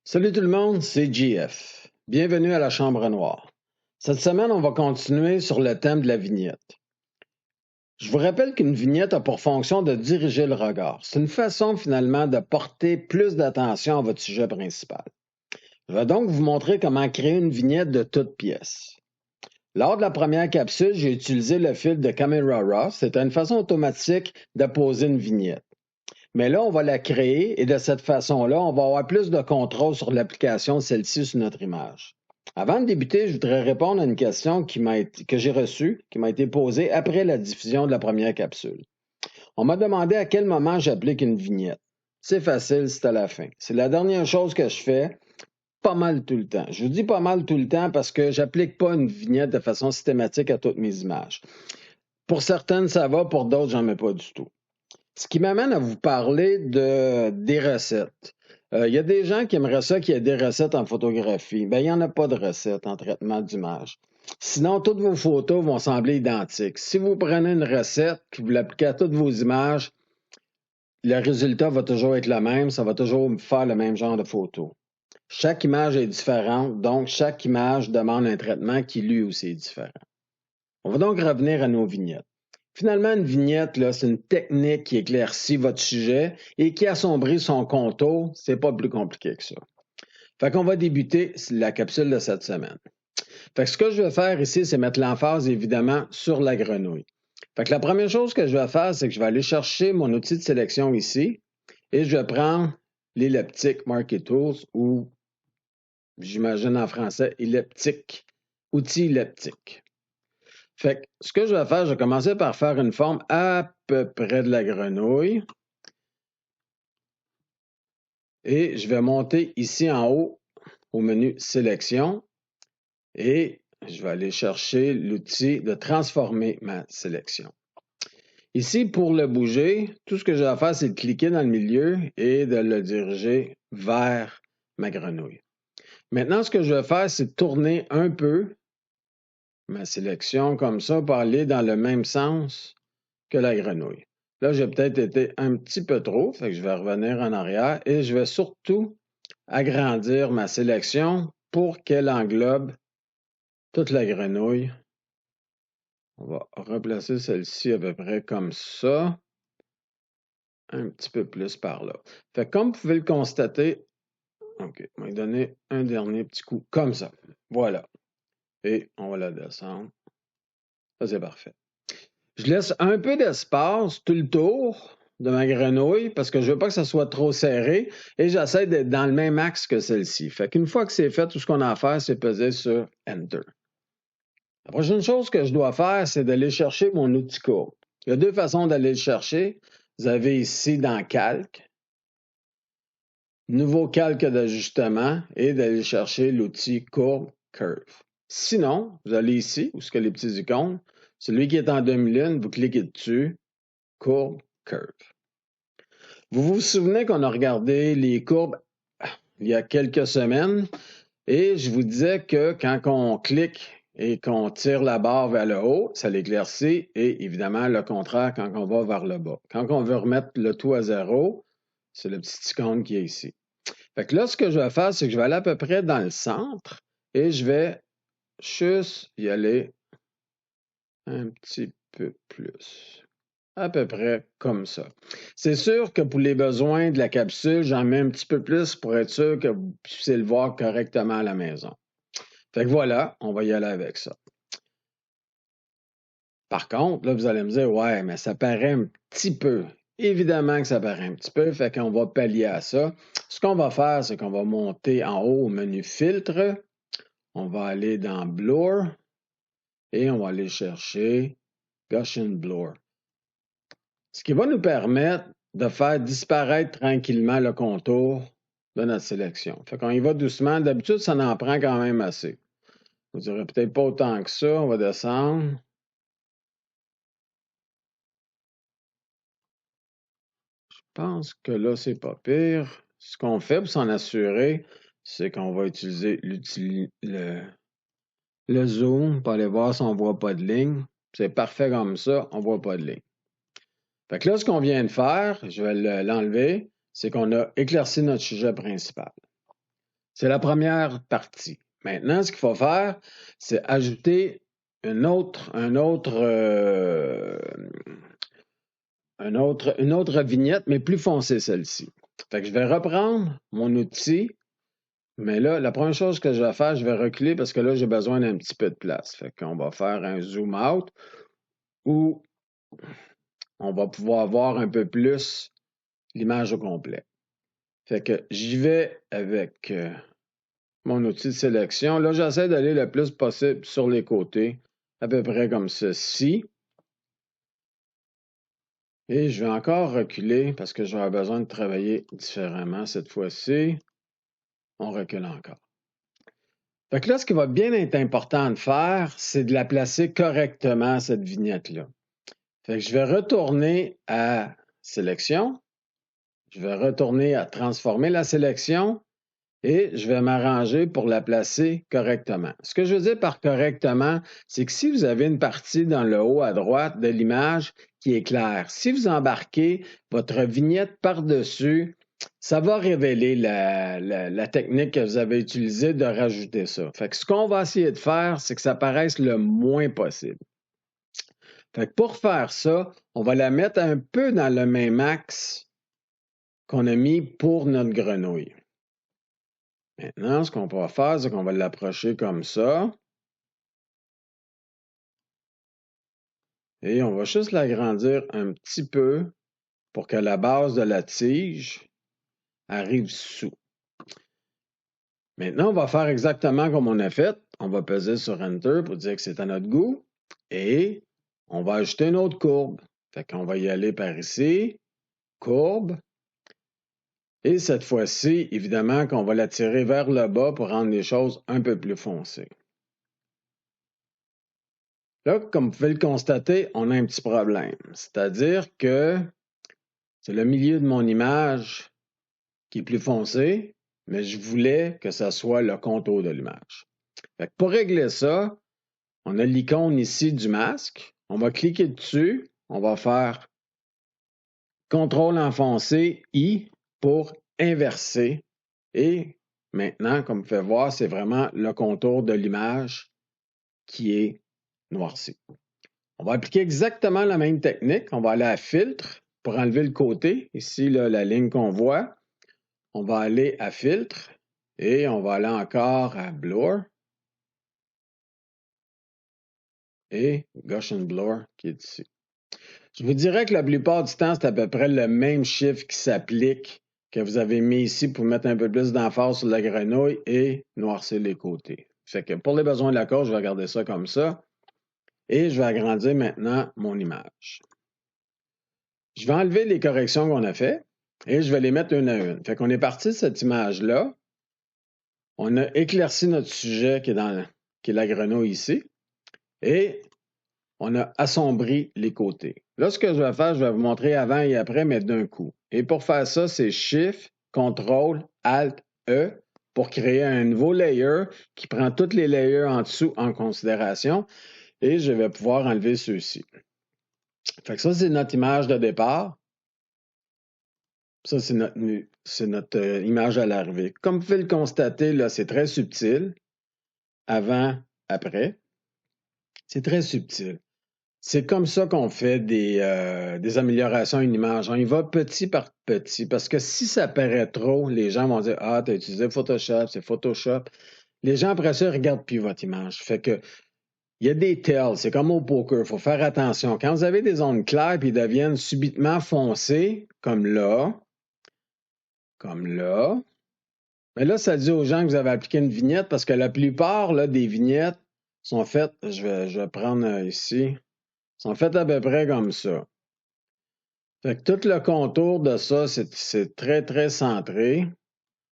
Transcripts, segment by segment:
Salut tout le monde, c'est JF. Bienvenue à la Chambre Noire. Cette semaine, on va continuer sur le thème de la vignette. Je vous rappelle qu'une vignette a pour fonction de diriger le regard. C'est une façon finalement de porter plus d'attention à votre sujet principal. Je vais donc vous montrer comment créer une vignette de toutes pièces. Lors de la première capsule, j'ai utilisé le fil de Camera Raw. C'était une façon automatique de poser une vignette. Mais là, on va la créer et de cette façon-là, on va avoir plus de contrôle sur l'application de celle-ci sur notre image. Avant de débuter, je voudrais répondre à une question que j'ai reçue, qui m'a été posée après la diffusion de la première capsule. On m'a demandé à quel moment j'applique une vignette. C'est facile, c'est à la fin. C'est la dernière chose que je fais pas mal tout le temps. Je vous dis pas mal tout le temps parce que j'applique pas une vignette de façon systématique à toutes mes images. Pour certaines, ça va, pour d'autres, j'en mets pas du tout. Ce qui m'amène à vous parler des recettes. Il y a des gens qui aimeraient ça qu'il y ait des recettes en photographie. Ben, il n'y en a pas de recettes en traitement d'image. Sinon, toutes vos photos vont sembler identiques. Si vous prenez une recette et vous l'appliquez à toutes vos images, le résultat va toujours être le même. Ça va toujours faire le même genre de photo. Chaque image est différente, donc chaque image demande un traitement qui lui aussi est différent. On va donc revenir à nos vignettes. Finalement, une vignette, là, c'est une technique qui éclaircit votre sujet et qui assombrit son contour. C'est pas plus compliqué que ça. Fait qu'on va débuter la capsule de cette semaine. Fait que ce que je vais faire ici, c'est mettre l'emphase, évidemment, sur la grenouille. Fait que la première chose que je vais faire, c'est que je vais aller chercher mon outil de sélection ici et je vais prendre l'elliptique Marquee Tools ou, j'imagine en français, elliptique, outil elliptique. Fait que ce que je vais faire, je vais commencer par faire une forme à peu près de la grenouille. Et je vais monter ici en haut au menu Sélection et je vais aller chercher l'outil de transformer ma sélection. Ici, pour le bouger, tout ce que j'ai à faire, c'est de cliquer dans le milieu et de le diriger vers ma grenouille. Maintenant, ce que je vais faire, c'est de tourner un peu ma sélection comme ça pour aller dans le même sens que la grenouille. Là, j'ai peut-être été un petit peu trop, fait que je vais revenir en arrière et je vais surtout agrandir ma sélection pour qu'elle englobe toute la grenouille. On va replacer celle-ci à peu près comme ça. Un petit peu plus par là. Fait que comme vous pouvez le constater, OK, on va lui donner un dernier petit coup comme ça. Voilà. Et on va la descendre. Ça, c'est parfait. Je laisse un peu d'espace tout le tour de ma grenouille parce que je veux pas que ça soit trop serré et j'essaie d'être dans le même axe que celle-ci. Fait qu'une fois que c'est fait, tout ce qu'on a à faire, c'est peser sur Enter. La prochaine chose que je dois faire, c'est d'aller chercher mon outil courbe. Il y a deux façons d'aller le chercher. Vous avez ici dans Calque, nouveau calque d'ajustement et d'aller chercher l'outil courbe Curve. Sinon, vous allez ici, où sont les petits icônes, celui qui est en demi-lune, vous cliquez dessus, courbe Curve. Vous vous souvenez qu'on a regardé les courbes il y a quelques semaines et je vous disais que quand on clique et qu'on tire la barre vers le haut, ça l'éclaircit et évidemment le contraire quand on va vers le bas. Quand on veut remettre le tout à zéro, c'est le petit icône qui est ici. Fait que là, ce que je vais faire, c'est que je vais aller à peu près dans le centre et je vais juste y aller un petit peu plus. À peu près comme ça. C'est sûr que pour les besoins de la capsule, j'en mets un petit peu plus pour être sûr que vous puissiez le voir correctement à la maison. Fait que voilà, on va y aller avec ça. Par contre, là, vous allez me dire, ouais, mais ça paraît un petit peu. Évidemment que ça paraît un petit peu, fait qu'on va pallier à ça. Ce qu'on va faire, c'est qu'on va monter en haut au menu Filtre. On va aller dans Blur et on va aller chercher Gaussian Blur. Ce qui va nous permettre de faire disparaître tranquillement le contour de notre sélection. Fait qu'on y va doucement. D'habitude, ça en prend quand même assez. Vous direz peut-être pas autant que ça. On va descendre. Je pense que là, c'est pas pire. Ce qu'on fait pour s'en assurer, c'est qu'on va utiliser le zoom pour aller voir si on voit pas de ligne. C'est parfait comme ça, on voit pas de ligne. Fait que là, ce qu'on vient de faire, je vais l'enlever, c'est qu'on a éclairci notre sujet principal. C'est la première partie. Maintenant, ce qu'il faut faire, c'est ajouter une autre vignette, mais plus foncée celle-ci. Fait que je vais reprendre mon outil, mais là, la première chose que je vais faire, je vais reculer parce que là, j'ai besoin d'un petit peu de place. Fait qu'on va faire un zoom out où on va pouvoir voir un peu plus l'image au complet. Fait que j'y vais avec mon outil de sélection. Là, j'essaie d'aller le plus possible sur les côtés, à peu près comme ceci. Et je vais encore reculer parce que j'aurai besoin de travailler différemment cette fois-ci. On recule encore. Fait que là, ce qui va bien être important de faire, c'est de la placer correctement, cette vignette-là. Fait que je vais retourner à Sélection. Je vais retourner à Transformer la sélection et je vais m'arranger pour la placer correctement. Ce que je veux dire par correctement, c'est que si vous avez une partie dans le haut à droite de l'image qui est claire, si vous embarquez votre vignette par-dessus, ça va révéler la technique que vous avez utilisée de rajouter ça. Fait que ce qu'on va essayer de faire, c'est que ça paraisse le moins possible. Fait que pour faire ça, on va la mettre un peu dans le même axe qu'on a mis pour notre grenouille. Maintenant, ce qu'on va faire, c'est qu'on va l'approcher comme ça. Et on va juste l'agrandir un petit peu pour que la base de la tige arrive sous. Maintenant, on va faire exactement comme on a fait. On va peser sur Enter pour dire que c'est à notre goût. Et on va ajouter une autre courbe. Fait qu'on va y aller par ici. Courbe. Et cette fois-ci, évidemment, qu'on va la tirer vers le bas pour rendre les choses un peu plus foncées. Là, comme vous pouvez le constater, on a un petit problème. C'est-à-dire que c'est le milieu de mon image qui est plus foncé, mais je voulais que ça soit le contour de l'image. Pour régler ça, on a l'icône ici du masque. On va cliquer dessus. On va faire CTRL enfoncé I pour inverser. Et maintenant, comme vous pouvez voir, c'est vraiment le contour de l'image qui est noirci. On va appliquer exactement la même technique. On va aller à Filtre pour enlever le côté. Ici, là, la ligne qu'on voit. On va aller à Filtre et on va aller encore à Blur et Gaussian Blur qui est ici. Je vous dirais que la plupart du temps, c'est à peu près le même chiffre qui s'applique que vous avez mis ici pour mettre un peu plus d'emphase sur la grenouille et noircir les côtés. Fait que pour les besoins de la cause, je vais garder ça comme ça. Et je vais agrandir maintenant mon image. Je vais enlever les corrections qu'on a faites et je vais les mettre une à une. Fait qu'on est parti de cette image-là. On a éclairci notre sujet qui est la grenouille ici. Et on a assombri les côtés. Là, ce que je vais faire, je vais vous montrer avant et après, mais d'un coup. Et pour faire ça, c'est Shift, Ctrl, Alt, E pour créer un nouveau layer qui prend tous les layers en dessous en considération. Et je vais pouvoir enlever ceux-ci. Fait que ça, c'est notre image de départ. Ça, c'est notre image à l'arrivée. Comme vous pouvez le constater, là, c'est très subtil. Avant, après. C'est très subtil. C'est comme ça qu'on fait des améliorations à une image. On y va petit par petit, parce que si ça paraît trop, les gens vont dire « Ah, tu as utilisé Photoshop, c'est Photoshop ». Les gens, après ça, ne regardent plus votre image. Fait que il y a des tells, c'est comme au poker, il faut faire attention. Quand vous avez des zones claires et ils deviennent subitement foncées, comme là, mais là, ça dit aux gens que vous avez appliqué une vignette parce que la plupart là, des vignettes sont faites, je vais prendre ici, sont faites à peu près comme ça. Fait que tout le contour de ça, c'est très, très centré.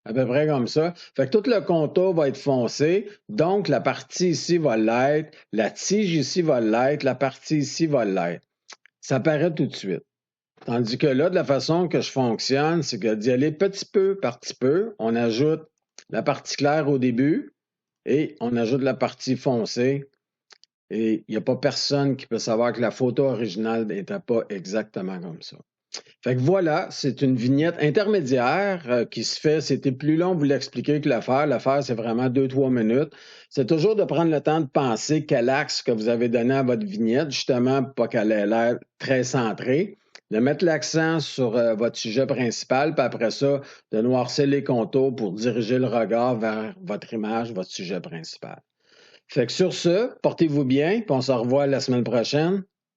À peu près comme ça. Fait que tout le contour va être foncé. Donc, la partie ici va l'être. La tige ici va l'être. La partie ici va l'être. Ça paraît tout de suite. Tandis que là, de la façon que je fonctionne, c'est que d'y aller petit peu par petit peu. On ajoute la partie claire au début et on ajoute la partie foncée. Et il n'y a pas personne qui peut savoir que la photo originale n'était pas exactement comme ça. Fait que voilà, c'est une vignette intermédiaire qui se fait, c'était plus long de vous l'expliquer que l'affaire. L'affaire, c'est vraiment 2, 3 minutes. C'est toujours de prendre le temps de penser quel axe que vous avez donné à votre vignette, justement, pour pas qu'elle ait l'air très centrée. De mettre l'accent sur votre sujet principal, puis après ça, de noircir les contours pour diriger le regard vers votre image, votre sujet principal. Fait que sur ce, portez-vous bien, puis on se revoit la semaine prochaine.